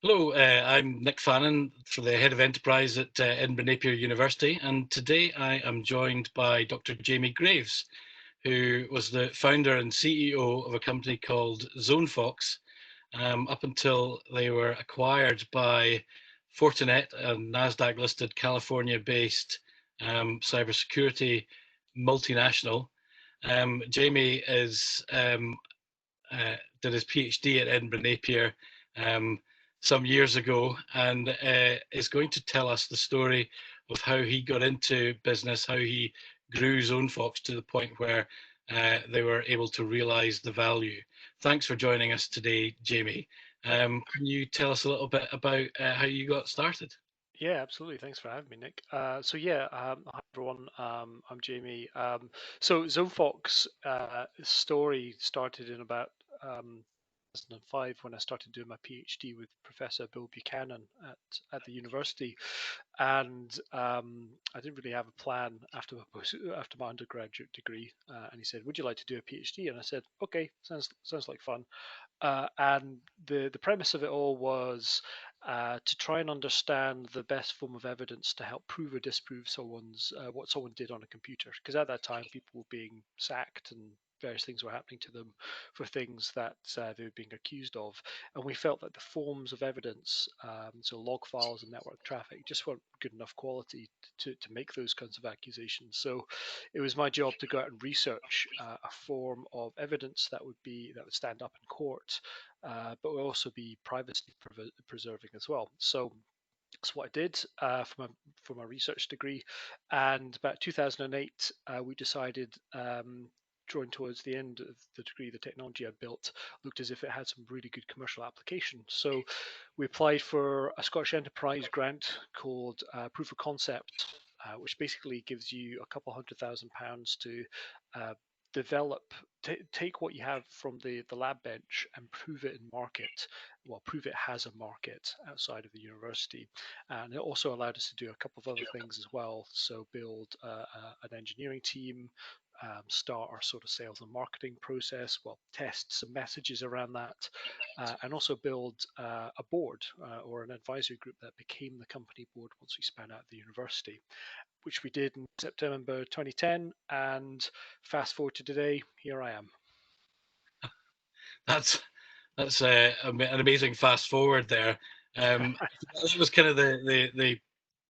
Hello, I'm Nick Fannin, for the Head of Enterprise at Edinburgh Napier University, and today I am joined by Dr. Jamie Graves, who was the founder and CEO of a company called ZoneFox, up until they were acquired by Fortinet, a NASDAQ-listed California-based cybersecurity multinational. Jamie did his PhD at Edinburgh Napier um, some years ago, and is going to tell us the story of how he got into business, how he grew ZoneFox to the point where they were able to realize the value. Thanks for joining us today, Jamie. Can you tell us a little bit about how you got started? Yeah, absolutely. Thanks for having me, Nick. Hi everyone. I'm Jamie. So ZoneFox story started in about 2005 when I started doing my PhD with Professor Bill Buchanan at the university, and I didn't really have a plan after my undergraduate degree. And he said, "Would you like to do a PhD?" And I said, "Okay, sounds like fun." And the premise of it all was to try and understand the best form of evidence to help prove or disprove someone's what someone did on a computer. Because at that time, people were being sacked and various things were happening to them for things that they were being accused of. And we felt that the forms of evidence, so log files and network traffic, just weren't good enough quality to make those kinds of accusations. So it was my job to go out and research a form of evidence that would stand up in court, but would also be privacy preserving as well. So that's what I did for my research degree. And about 2008, we decided. Drawing towards the end of the degree, the technology I built looked as if it had some really good commercial application. So we applied for a Scottish Enterprise grant called Proof of Concept, which basically gives you a couple £100,000 to uh, develop, take what you have from the lab bench and prove it in market. Well, prove it has a market outside of the university. And it also allowed us to do a couple of other things as well. So build an engineering team, start our sort of sales and marketing process, well, test some messages around that, and also build a board or an advisory group that became the company board once we spun out the university, which we did in September 2010. And fast forward to today, here I am. That's an amazing fast forward there. That was kind of the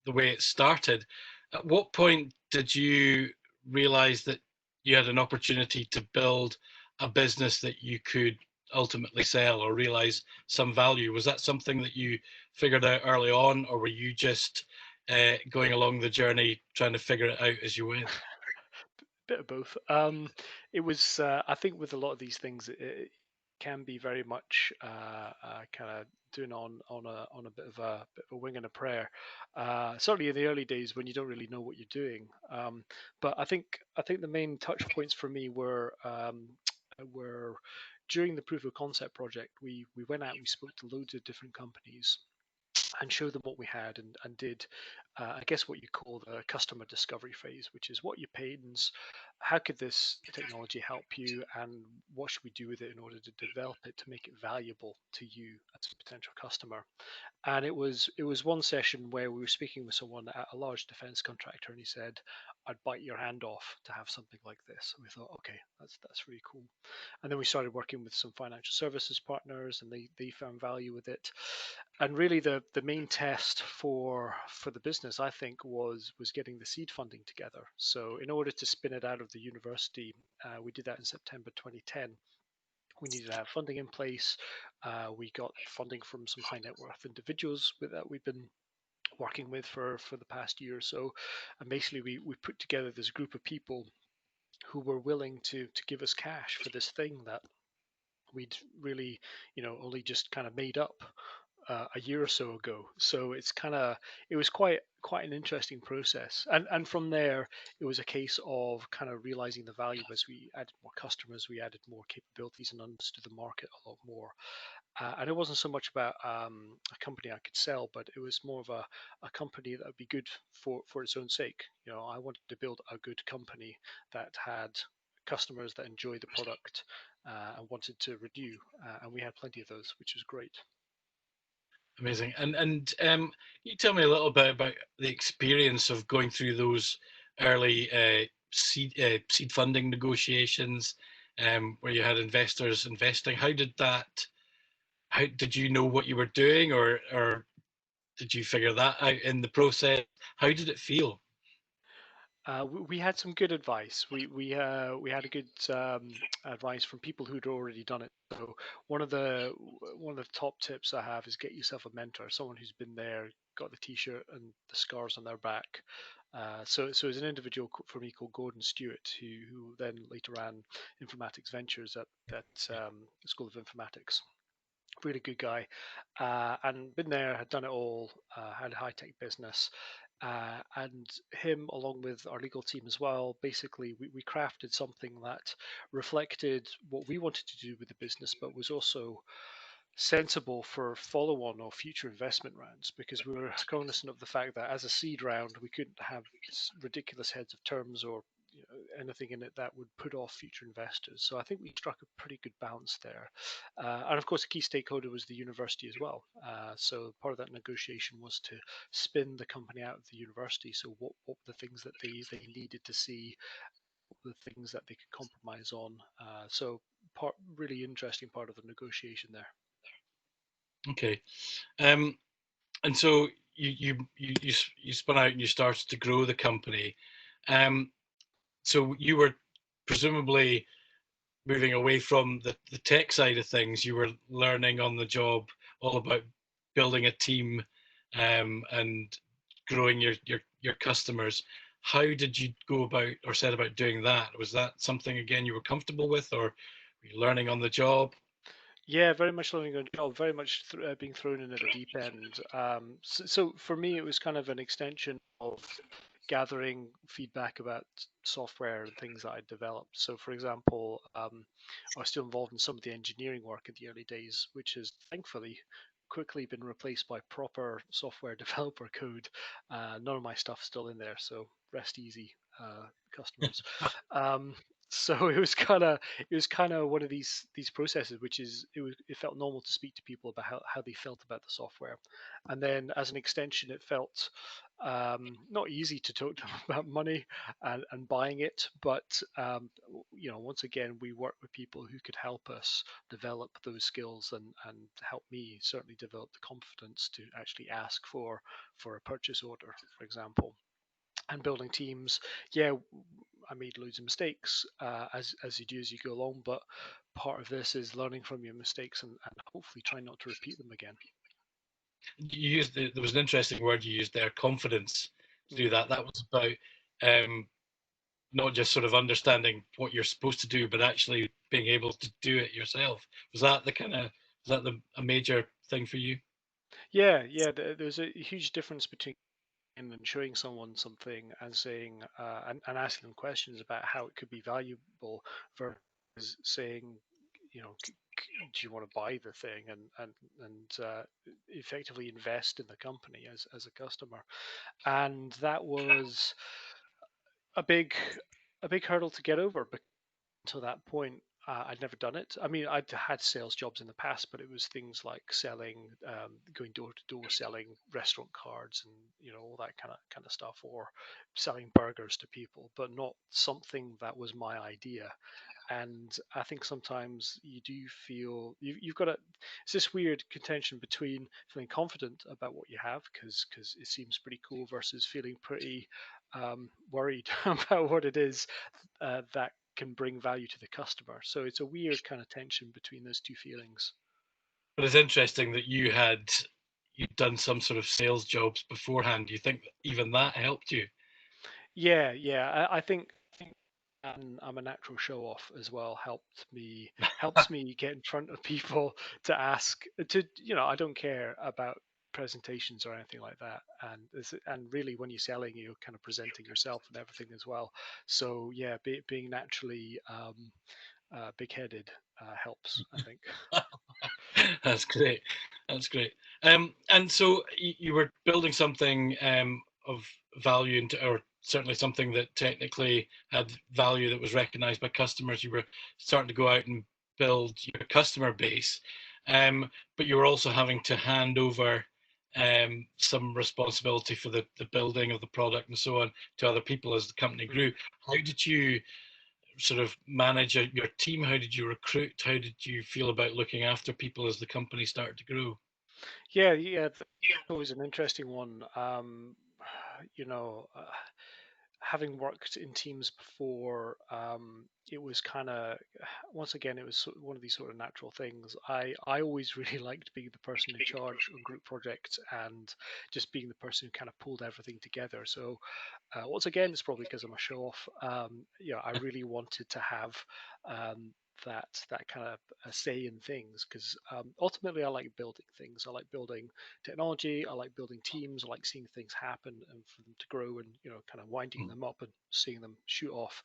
way it started. At what point did you realize that you had an opportunity to build a business that you could ultimately sell or realize some value? Was that something that you figured out early on, or were you just going along the journey trying to figure it out as you went? Bit of both. It was, I think, with a lot of these things, it can be very much kind of doing on a bit of a wing and a prayer. Certainly in the early days when you don't really know what you're doing. But I think the main touch points for me were during the proof of concept project. We went out and we spoke to loads of different companies and show them what we had and did I guess what you call the customer discovery phase, which is what your pains, how could this technology help you, and what should we do with it in order to develop it to make it valuable to you as a potential customer. And it was one session where we were speaking with someone at a large defense contractor, and he said, "I'd bite your hand off to have something like this." And we thought, okay, that's really cool. And then we started working with some financial services partners, and they found value with it. And really, the main test for the business, I think, was getting the seed funding together. So in order to spin it out of the university, we did that in September 2010. We needed to have funding in place. We got funding from some high net worth individuals that we've been working with for the past year or so. And basically, we put together this group of people who were willing to give us cash for this thing that we'd really, only just kind of made up a year or so ago. So it was quite an interesting process. And from there, it was a case of kind of realizing the value as we added more customers, we added more capabilities, and understood the market a lot more. And it wasn't so much about a company I could sell, but it was more of a company that would be good for its own sake. I wanted to build a good company that had customers that enjoyed the product and wanted to renew, and we had plenty of those, which was great. Amazing. And you tell me a little bit about the experience of going through those early seed funding negotiations, where you had investors investing. How did that? How did you know what you were doing, or did you figure that out in the process? How did it feel? We had some good advice. We had a good advice from people who'd already done it. So one of the top tips I have is get yourself a mentor, someone who's been there, got the t-shirt and the scars on their back. So there's an individual for me called Gordon Stewart, who then later ran Informatics Ventures at School of Informatics. Really good guy, and been there, had done it all, had a high tech business, and him along with our legal team as well. Basically, we crafted something that reflected what we wanted to do with the business, but was also sensible for follow-on or future investment rounds, because we were cognizant of the fact that as a seed round, we couldn't have ridiculous heads of terms or anything in it that would put off future investors. So I think we struck a pretty good balance there. And of course, a key stakeholder was the university as well. So part of that negotiation was to spin the company out of the university. So what were the things that they needed to see, the things that they could compromise on. So really interesting part of the negotiation there. Okay. Um, and so you spun out and you started to grow the company. Um, so you were presumably moving away from the tech side of things. You were learning on the job all about building a team, and growing your customers. How did you go about or set about doing that? Was that something again you were comfortable with, or were you learning on the job? Yeah, very much learning on the job, very much being thrown in at the deep end. So for me, it was kind of an extension of gathering feedback about software and things that I developed. So, for example, I was still involved in some of the engineering work in the early days, which has thankfully quickly been replaced by proper software developer code. None of my stuff's still in there, so rest easy, customers. Um, so it was kind of one of these processes, which is it felt normal to speak to people about how they felt about the software, and then as an extension, it felt not easy to talk to them about money and buying it, but once again, we work with people who could help us develop those skills and help me certainly develop the confidence to actually ask for a purchase order, for example. And building teams, yeah, I made loads of mistakes, as you do as you go along, but part of this is learning from your mistakes and hopefully trying not to repeat them again. You used there was an interesting word you used there, confidence, to do Mm. that. That was about, um, not just sort of understanding what you're supposed to do, but actually being able to do it yourself. Was that the kind of was that a major thing for you? Yeah, yeah. There's a huge difference between and showing someone something and saying and asking them questions about how it could be valuable versus saying, do you want to buy the thing and effectively invest in the company as a customer? And that was a big a big hurdle to get over. Until that point, I'd never done it. I mean, I'd had sales jobs in the past, but it was things like selling, going door to door, selling restaurant cards, and all that kind of stuff, or selling burgers to people, but not something that was my idea. And I think sometimes you do feel you've got it's this weird contention between feeling confident about what you have because it seems pretty cool versus feeling pretty worried about what it is that can bring value to the customer. So it's a weird kind of tension between those two feelings. But it's interesting that you'd done some sort of sales jobs beforehand. Do you think even that helped you? Yeah, yeah. I think I'm a natural show off as well. Helps me get in front of people to ask to I don't care about presentations or anything like that. And really when you're selling, you're kind of presenting yourself and everything as well. So yeah, being naturally big-headed helps, I think. That's great. That's great. And so you were building something, of value, into, or certainly something that technically had value that was recognized by customers. You were starting to go out and build your customer base, but you were also having to hand over. some responsibility for the building of the product and so on to other people as the company grew. Mm. How did you sort of manage your team? How did you recruit? How did you feel about looking after people as the company started to grow? Yeah, yeah, that's always an interesting one. You know, having worked in teams before, it was kind of, once again, it was one of these sort of natural things. I always really liked being the person in charge on group projects and just being the person who kind of pulled everything together. So once again, it's probably because I'm a show off. I really wanted to have that kind of a say in things because ultimately I like building things. I like building technology. I like building teams. I like seeing things happen and for them to grow and kind of winding Mm. them up and seeing them shoot off.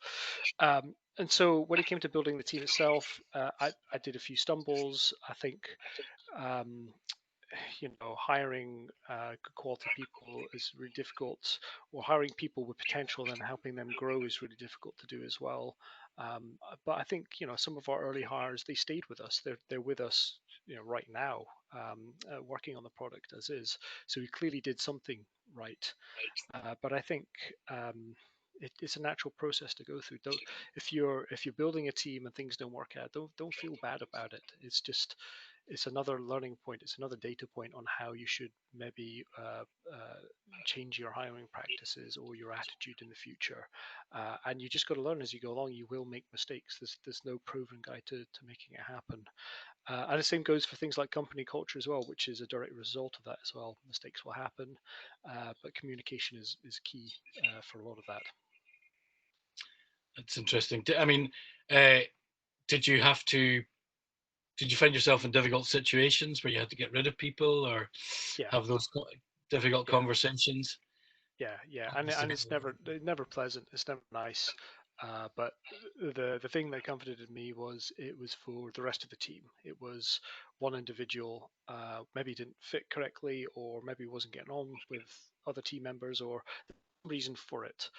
And so when it came to building the team itself, I did a few stumbles. I think um, hiring good quality people is really difficult, or hiring people with potential and helping them grow is really difficult to do as well. But I think some of our early hires, they stayed with us. They're with us right now, working on the product as is. So we clearly did something right. But I think it's a natural process to go through. Don't if you're building a team and things don't work out, don't feel bad about it. It's another learning point. It's another data point on how you should maybe change your hiring practices or your attitude in the future. And you just got to learn as you go along. You will make mistakes. There's no proven guide to making it happen. And the same goes for things like company culture as well, which is a direct result of that as well. Mistakes will happen, but communication is key for a lot of that. That's interesting. I mean, uh, did you have to? Did you find yourself in difficult situations where you had to get rid of people or Yeah, have those difficult yeah, conversations? yeah, That and must have and been. it's never pleasant. It's never nice. But the thing that comforted me was it was for the rest of the team. It was one individual maybe didn't fit correctly, or maybe wasn't getting on with other team members, or reason for it.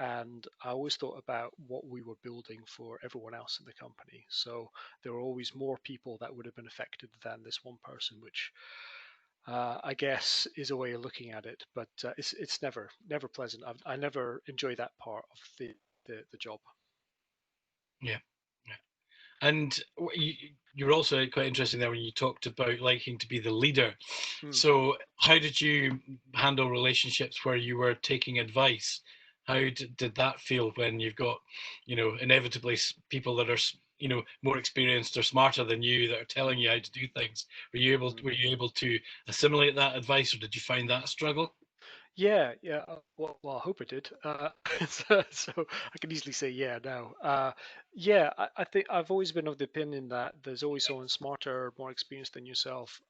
And I always thought about what we were building for everyone else in the company. So there were always more people that would have been affected than this one person, which I guess is a way of looking at it. But it's never pleasant. I never enjoy that part of the job. Yeah. Yeah. And you're also quite interesting there when you talked about liking to be the leader. Hmm. So, how did you handle relationships where you were taking advice? How did that feel when you've got, inevitably people that are, more experienced or smarter than you that are telling Hmm. you how to do things? Were you able to assimilate that advice, or did you find that a struggle? Yeah, yeah. Well, I hope it did. So I can easily say yeah now. Yeah, I think I've always been of the opinion that there's always someone smarter, more experienced than yourself.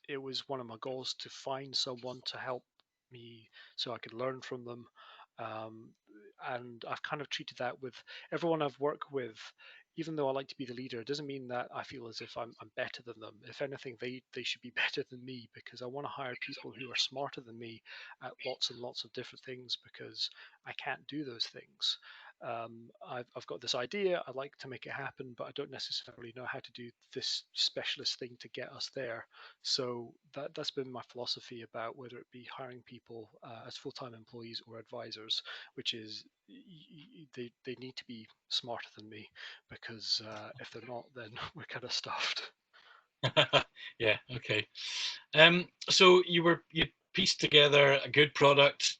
It was one of my goals to find someone to help me so I could learn from them. Um, and I've kind of treated that with everyone I've worked with. Even though I like to be the leader, it doesn't mean that I feel as if I'm better than them. If anything, they should be better than me because I want to hire people who are smarter than me at lots and lots of different things because I can't do those things. I've got this idea, I'd like to make it happen, but I don't necessarily know how to do this specialist thing to get us there. So that's been my philosophy about whether it be hiring people as full-time employees or advisors, which is they need to be smarter than me because if they're not, then we're kind of stuffed. Yeah. Okay. So you pieced together a good product,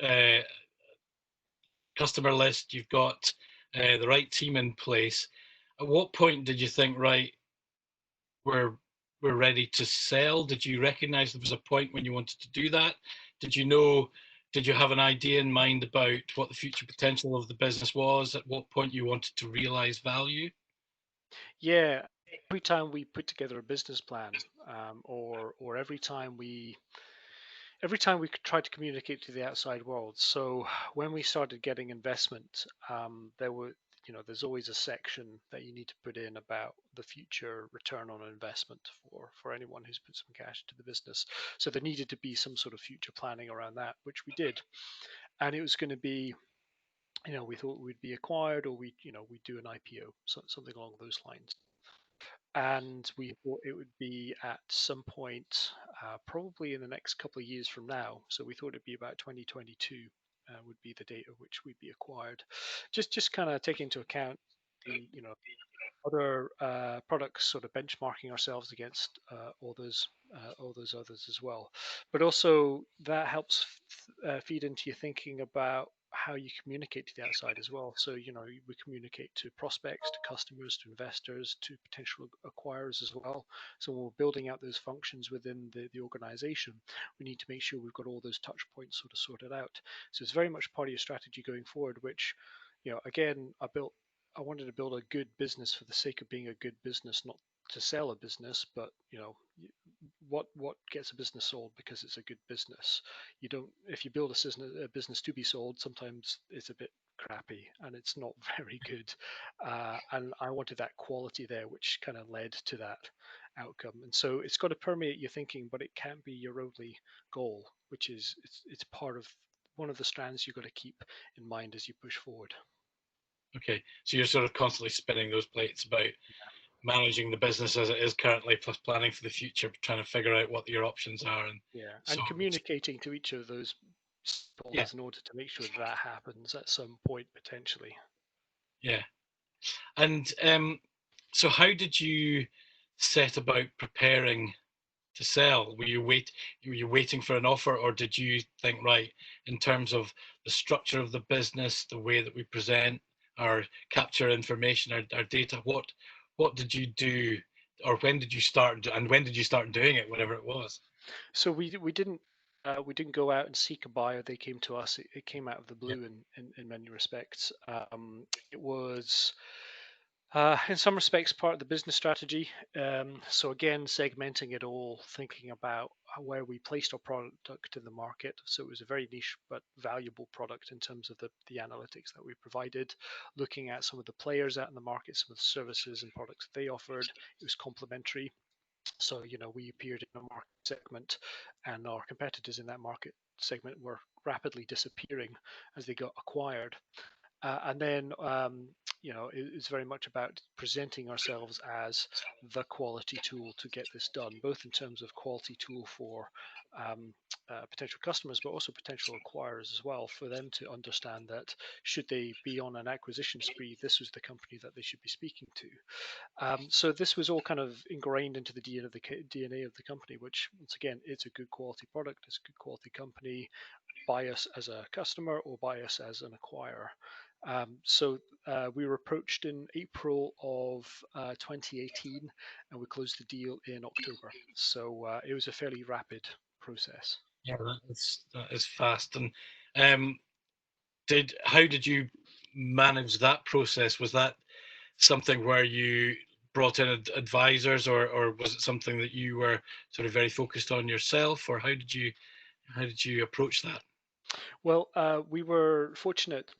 uh, customer list. You've got the right team in place. At what point did you think, right, we're we're ready to sell? Did you recognize there was a point when you wanted to do that? Did you know? Did you have an idea in mind about what the future potential of the business was? At what point you wanted to realize value? Yeah, every time we put together a business plan, or every time we try to communicate to the outside world. So when we started getting investment, there's always a section that you need to put in about the future return on investment for anyone who's put some cash into the business. So there needed to be some sort of future planning around that, which we did, and it was going to be. We thought we'd be acquired, or we'd do an IPO, something along those lines. And we thought it would be at some point. probably in the next couple of years from now. So we thought it'd be about 2022 would be the date at which we'd be acquired. Just kind of take into account the other products, sort of benchmarking ourselves against all those others as well. But also that helps feed into your thinking about how you communicate to the outside as well. So we communicate to prospects, to customers, to investors, to potential acquirers as well. So when we're building out those functions within the organization, we need to make sure we've got all those touch points sort of sorted out. So it's very much part of your strategy going forward, which again, I wanted to build a good business for the sake of being a good business, not to sell a business, but what gets a business sold because it's a good business. You don't If you build a business to be sold, sometimes it's a bit crappy and it's not very good. And I wanted that quality there, which kind of led to that outcome. And so it's got to permeate your thinking, but it can't be your only goal, which is it's part of one of the strands you've got to keep in mind as you push forward. Okay, so you're sort of constantly spinning those plates about managing the business as it is currently, plus planning for the future, trying to figure out what your options are, and Yeah, so and communicating to each of those yeah, stakeholders in order to make sure that happens at some point potentially. yeah. And so, how did you set about preparing to sell? Were you waiting for an offer, or did you think, right, in terms of the structure of the business, the way that we present our capture information, our data, what did you do, or when did you start, and when did you start doing it, whatever it was? So we didn't go out and seek a buyer. They came to us. It came out of the Yeah. blue in many respects. It was in some respects part of the business strategy. So again, segmenting it all, thinking about where we placed our product in the market. So it was a very niche but valuable product in terms of the analytics that we provided. Looking at some of the players out in the market, some of the services and products they offered, it was complementary. So, we appeared in a market segment, and our competitors in that market segment were rapidly disappearing as they got acquired. And then, it's very much about presenting ourselves as the quality tool to get this done, both in terms of quality tool for um, potential customers, but also potential acquirers as well, for them to understand that should they be on an acquisition spree, this was the company that they should be speaking to. So this was all kind of ingrained into the DNA of the company, which once again, it's a good quality product, it's a good quality company. Buy us as a customer or buy us as an acquirer. So we were approached in April of 2018, and we closed the deal in October. So it was a fairly rapid process. Yeah, that is fast. And um, did how did you manage that process? Was that something where you brought in advisors, or was it something that you were sort of very focused on yourself, or how did you approach that? Well, we were fortunate.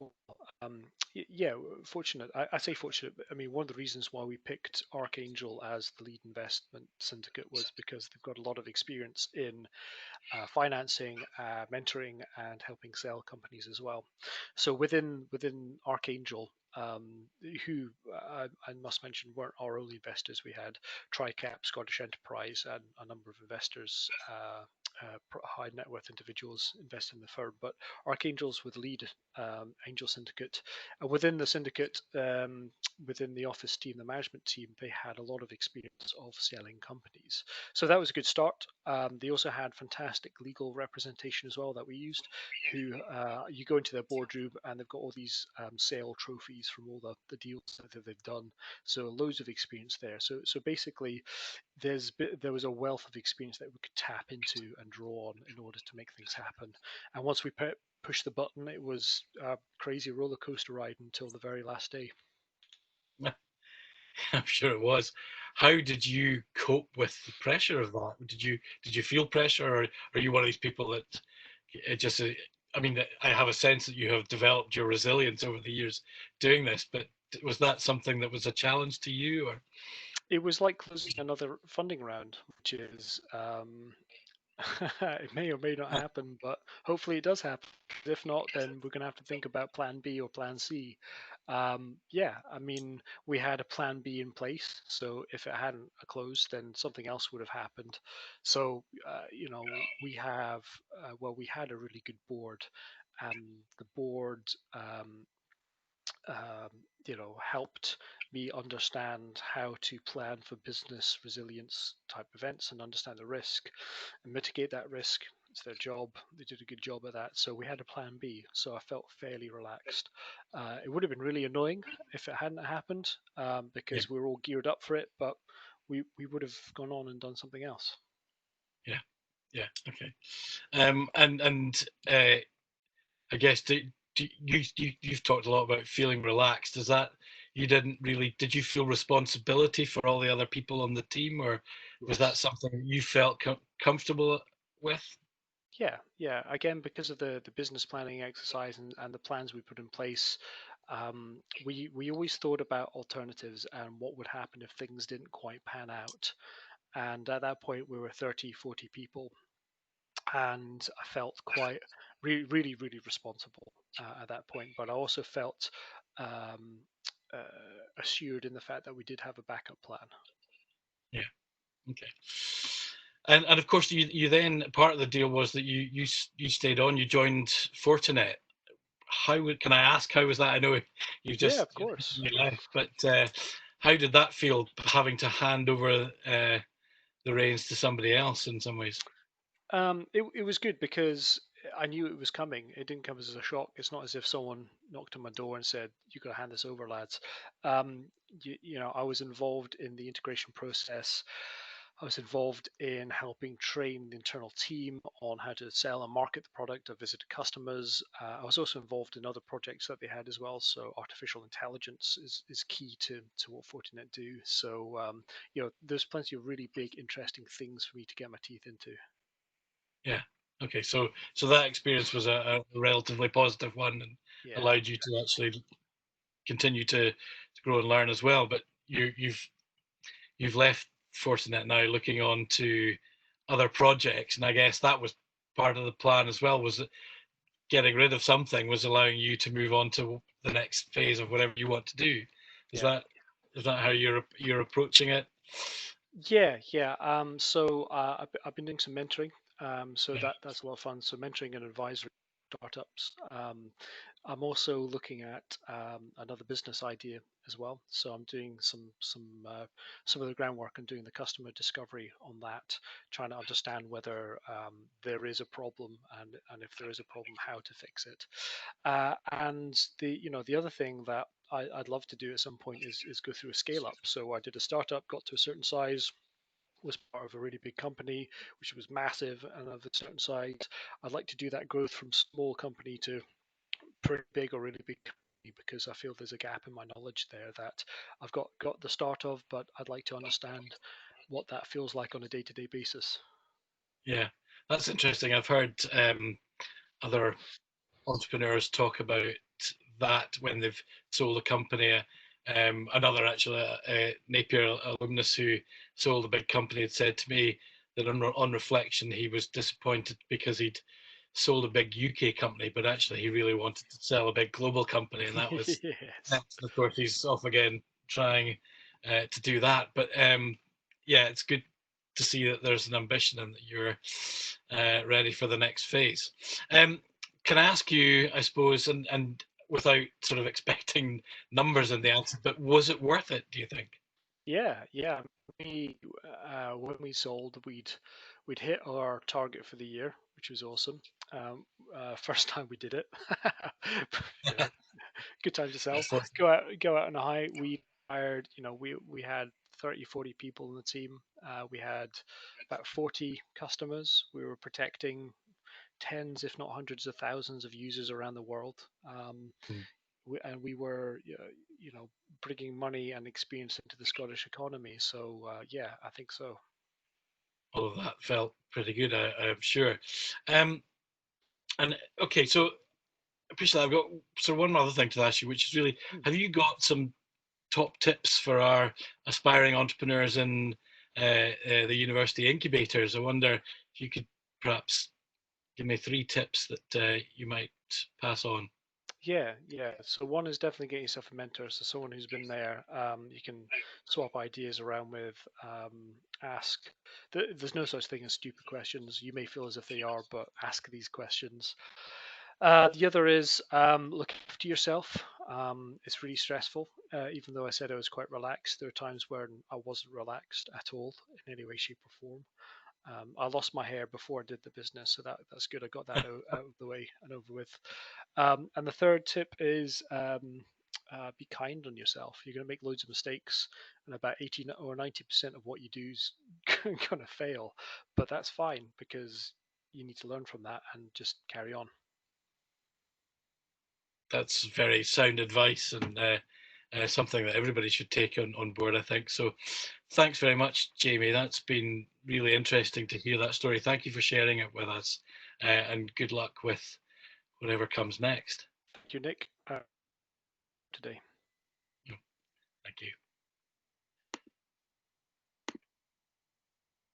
Yeah, fortunate. I say fortunate, but I mean, one of the reasons why we picked Archangel as the lead investment syndicate was because they've got a lot of experience in financing, mentoring, and helping sell companies as well. So within Archangel, who I must mention weren't our only investors. We had TriCap, Scottish Enterprise, and a number of investors. High net worth individuals invest in the firm, but Archangels with lead angel syndicate. Within the syndicate, within the office team, the management team, they had a lot of experience of selling companies. So that was a good start. They also had fantastic legal representation as well that we used. Who You go into their boardroom and they've got all these sale trophies from all the deals that they've done. So loads of experience there. So basically, there was a wealth of experience that we could tap into and draw on in order to make things happen. And once we pushed the button, it was a crazy roller coaster ride until the very last day. I'm sure it was. How did you cope with the pressure of that? Did you feel pressure, or are you one of these people that it just? I mean, I have a sense that you have developed your resilience over the years doing this, but was that something that was a challenge to you, or? It was like closing another funding round, which is It may or may not happen, but hopefully it does happen. If not, then we're going to have to think about plan B or plan C. Yeah, I mean, we had a plan B in place, so if it hadn't closed, then something else would have happened. So, we had a really good board, and the board um, helped me understand how to plan for business resilience type events and understand the risk and mitigate that risk. It's their job. They did a good job at that. So we had a plan B. So I felt fairly relaxed. It would have been really annoying if it hadn't happened Yeah, because we were all geared up for it, but we would have gone on and done something else. yeah, yeah. Okay. And I guess you've talked a lot about feeling relaxed. Is that you didn't really? Did you feel responsibility for all the other people on the team, or was that Yes. something you felt comfortable with? Yeah. Again, because of the business planning exercise and the plans we put in place, we always thought about alternatives and what would happen if things didn't quite pan out. And at that point, we were 30, 40 people, and I felt quite really, really responsible at that point. But I also felt um, assured in the fact that we did have a backup plan. Yeah. Okay. And of course, you then part of the deal was that you stayed on. You joined Fortinet. Can I ask how was that? I know you Yeah, just of course. you left, but how did that feel having to hand over the reins to somebody else in some ways? It was good because I knew it was coming. It didn't come as a shock. It's not as if someone knocked on my door and said, "You got to hand this over, lads." I was involved in the integration process. I was involved in helping train the internal team on how to sell and market the product. I visited customers. I was also involved in other projects that they had as well. So artificial intelligence is key to what Fortinet do. So there's plenty of really big, interesting things for me to get my teeth into. Yeah. Okay. So that experience was a relatively positive one and Yeah. allowed you to actually continue to grow and learn as well. But you've left Fortinet now, looking on to other projects, and I guess that was part of the plan as well. Was that getting rid of something was allowing you to move on to the next phase of whatever you want to do. Is Yeah. that is that how you're approaching it? Yeah. I've been doing some mentoring. So Yeah. that's a lot of fun. So mentoring and advisory startups. I'm also looking at another business idea as well. So I'm doing some of the groundwork and doing the customer discovery on that, trying to understand whether there is a problem and if there is a problem, how to fix it. And the other thing that I'd love to do at some point is go through a scale up. So I did a startup, got to a certain size, was part of a really big company, which was massive and of a certain size. I'd like to do that growth from small company to pretty big or really big company because I feel there's a gap in my knowledge there that I've got the start of, but I'd like to understand what that feels like on a day-to-day basis. Yeah, that's interesting. I've heard other entrepreneurs talk about that when they've sold a company. Another actually, Napier alumnus who sold a big company had said to me that on reflection he was disappointed because he'd sold a big UK company, but actually he really wanted to sell a big global company, and that was Yes. next. And of course, he's off again trying to do that. But yeah, it's good to see that there's an ambition and that you're ready for the next phase. Can I ask you, I suppose, and without sort of expecting numbers in the answer, but was it worth it, do you think? Yeah. We when we sold, we'd hit our target for the year, which was awesome. First time we did it, you know, good time to sell. That's what, Go out on a high. We hired, we had 30, 40 people in the team. We had about 40 customers. We were protecting tens, if not hundreds of thousands of users around the world. hmm, And we were, bringing money and experience into the Scottish economy. So yeah, I think so. all of that felt pretty good, I'm sure. Um, and okay, so I appreciate that. I've got so one other thing to ask you, which is really, Hmm. have you got some top tips for our aspiring entrepreneurs in the university incubators? I wonder if you could perhaps give me 3 tips that you might pass on. Yeah, yeah. So one is definitely getting yourself a mentor, so someone who's been there. You can swap ideas around with, ask. There's no such thing as stupid questions. You may feel as if they are, but ask these questions. The other is, look after yourself. It's really stressful. Even though I said I was quite relaxed, there are times when I wasn't relaxed at all in any way, shape, or form. I lost my hair before I did the business, so that's good. I got that out of the way and over with. And the third tip is, be kind on yourself. You're going to make loads of mistakes, and about 80 or 90% of what you do is going to fail. But that's fine because you need to learn from that and just carry on. That's very sound advice, and something that everybody should take on board, I think. So thanks very much, Jamie. That's been really interesting to hear that story. Thank you for sharing it with us, and good luck with whatever comes next. Thank you, Nick, today.